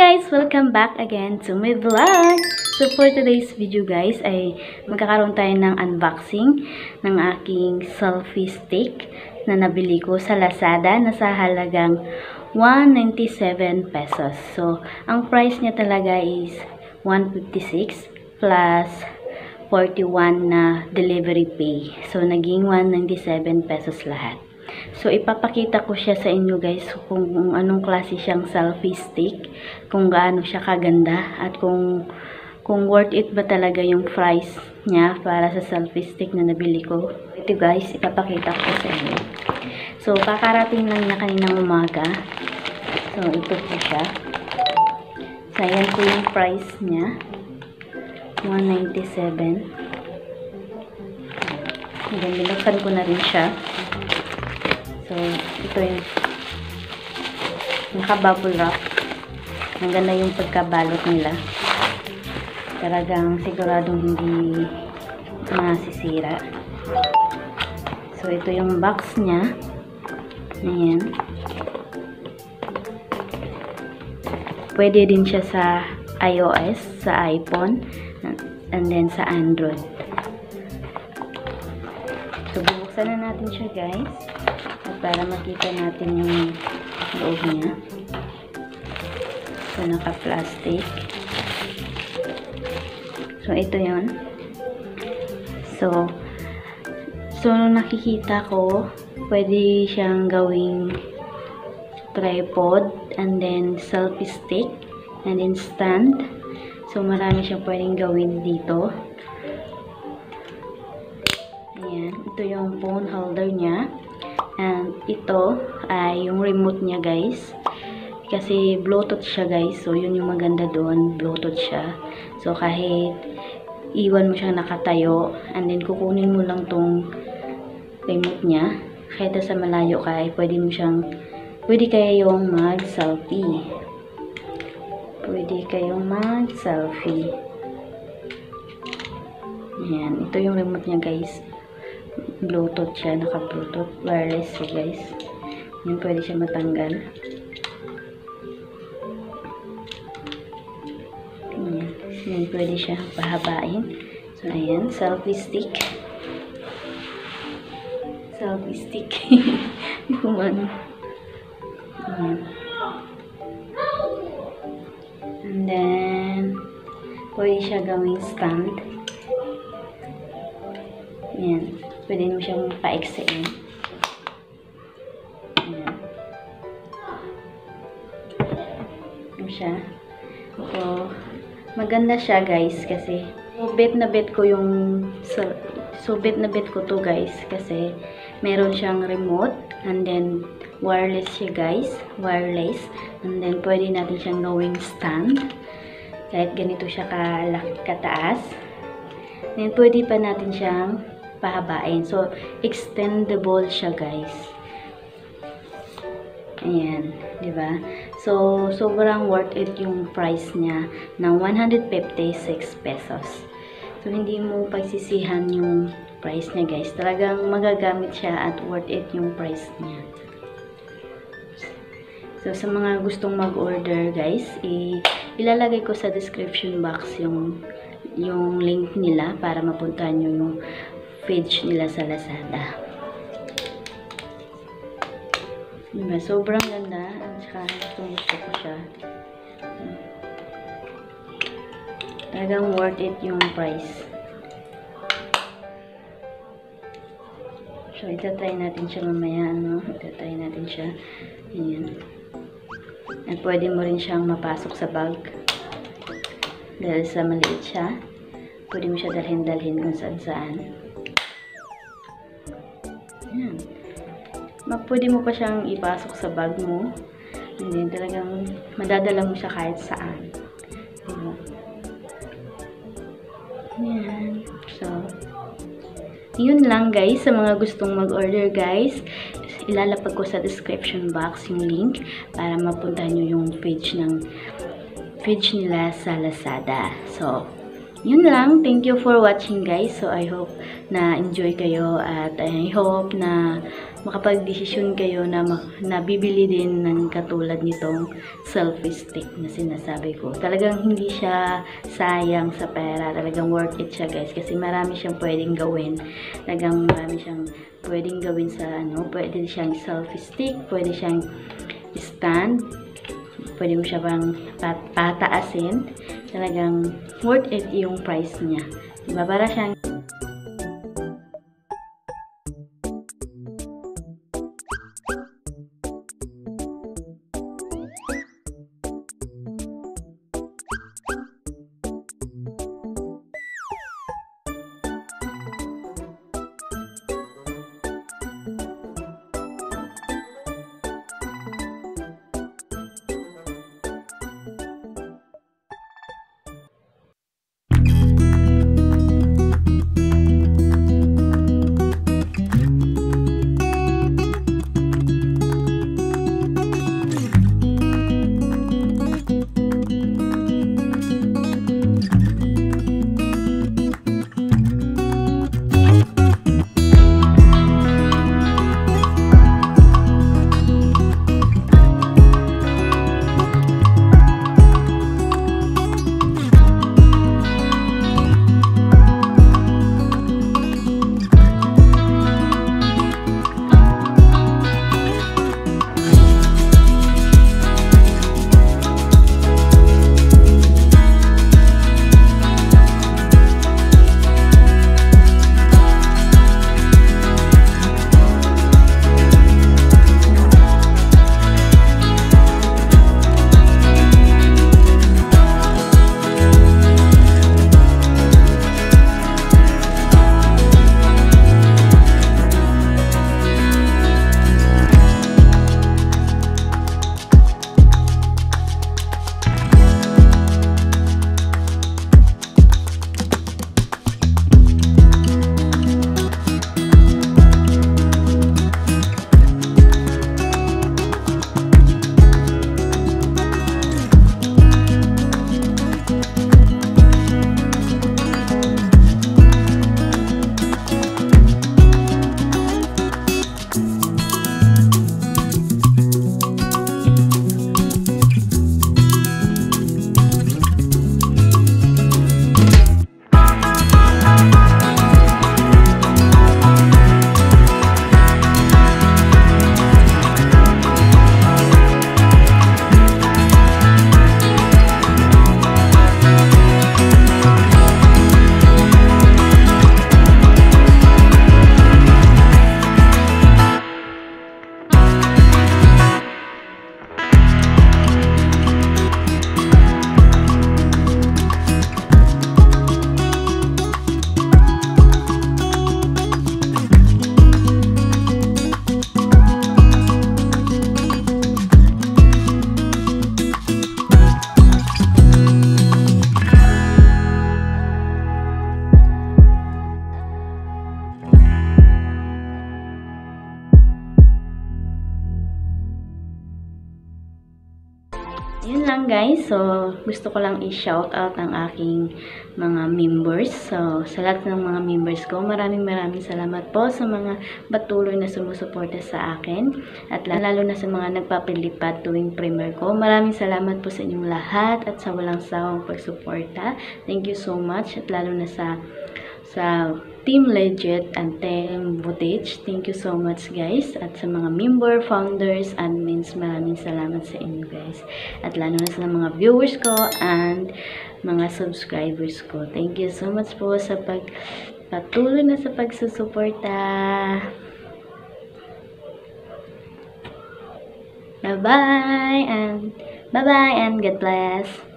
guys! Welcome back again to my vlog! So for today's video guys ay magkakaroon tayo ng unboxing ng aking selfie stick na nabili ko sa Lazada na sa halagang 197 pesos. So ang price niya talaga is 156 plus 41 na delivery pay. So naging 197 pesos lahat. So, ipapakita ko siya sa inyo guys kung anong klase siyang selfie stick, kung gaano siya kaganda, at kung worth it ba talaga yung price niya para sa selfie stick na nabili ko. Ito guys, ipapakita ko sa inyo. So, kakarating lang na kaninang umaga. So, ito po siya. So, ayan po yung price niya. 197. Ayan, binuksan ko na rin siya. So, ito yung naka-bubble wrap. Ang ganda yung pagkabalot nila. Talagang siguradong hindi masisira. So, ito yung box niya. Ayan. Pwede din siya sa iOS, sa iPhone, and then sa Android. So, bubuksan na natin siya guys. Para makita natin yung loob niya. So, naka-plastic. So, ito yun. So, nakikita ko, pwede siyang gawing tripod, and then selfie stick, and then stand. So, marami siyang pwedeng gawin dito. Ayan. Ito yung phone holder niya. And ito ay yung remote niya guys. Kasi Bluetooth siya guys. So yun yung maganda doon. Bluetooth siya. So kahit iwan mo siyang nakatayo, and then kukunin mo lang tong remote niya. Kahit sa malayo ka ay pwede kayong mag-selfie. Pwede kayong mag-selfie. Ayan. Ito yung remote niya guys. Bluetooth siya, naka-Bluetooth, wireless siya guys. Yan, pwede siya matanggal. Yan, pwede siya pahabain. So, ayan, selfie stick. Selfie stick. Kumano. Ayan. And then, pwede siya gawing stand. Ayan. Pwede mo siyang pa-extend. Ayan. Ayan siya. So, maganda siya guys kasi bet na bet ko to guys kasi meron siyang remote, and then wireless siya guys. Wireless. And then pwede natin siyang gawing stand. Kahit ganito siya kataas. Then pwede pa natin siyang pahabain. So, extendable siya, guys. Ayan. Diba? So, sobrang worth it yung price niya ng 156 pesos. So, hindi mo pagsisihan yung price niya, guys. Talagang magagamit siya at worth it yung price niya. So, sa mga gustong mag-order, guys, ilalagay ko sa description box yung link nila para mapuntahan nyo yung page nila sa Lazada. Diba? Sobrang ganda. At saka gusto ko siya. Talagang worth it yung price. So, itatry natin siya mamaya. Itatry natin siya. Ayan. At pwede mo rin siyang mapasok sa bag. Dahil sa maliit siya. Pwede mo siya dalhin-dalhin kung saan-saan. Ayan. Pwede mo pa siyang ipasok sa bag mo. And then talagang madadala mo siya kahit saan. Diba? Ayan. So, yun lang guys. Sa mga gustong mag-order guys, ilalapag ko sa description box yung link para mapuntahan nyo yung page nila sa Lazada. So, yun lang. Thank you for watching guys. So I hope na enjoy kayo at I hope na makapag-desisyon kayo na bibili din ng katulad nitong selfie stick na sinasabi ko. Talagang hindi siya sayang sa pera. Talagang worth it siya guys. Kasi marami siyang pwedeng gawin. Talagang marami siyang pwedeng gawin sa pwede siyang selfie stick, pwede siyang stand, pwede mo siya bang pataasin. Talagang worth it yung price niya. Diba? Para siyang yun lang guys. So, gusto ko lang i-shout out ang aking mga members. So, sa lahat ng mga members ko, maraming salamat po sa mga patuloy na sumusuporta sa akin. At lalo na sa mga nagpapalipad tuwing premiere ko. Maraming salamat po sa inyong lahat at sa walang sawang pagsuporta. Thank you so much. At lalo na sa Team Legit and Team Footage. Thank you so much guys. At sa mga member, founders, admins, maraming salamat sa inyo guys. At lalo na sa mga viewers ko and mga subscribers ko. Thank you so much po sa patuloy na sa pagsusuporta. Bye-bye and God bless.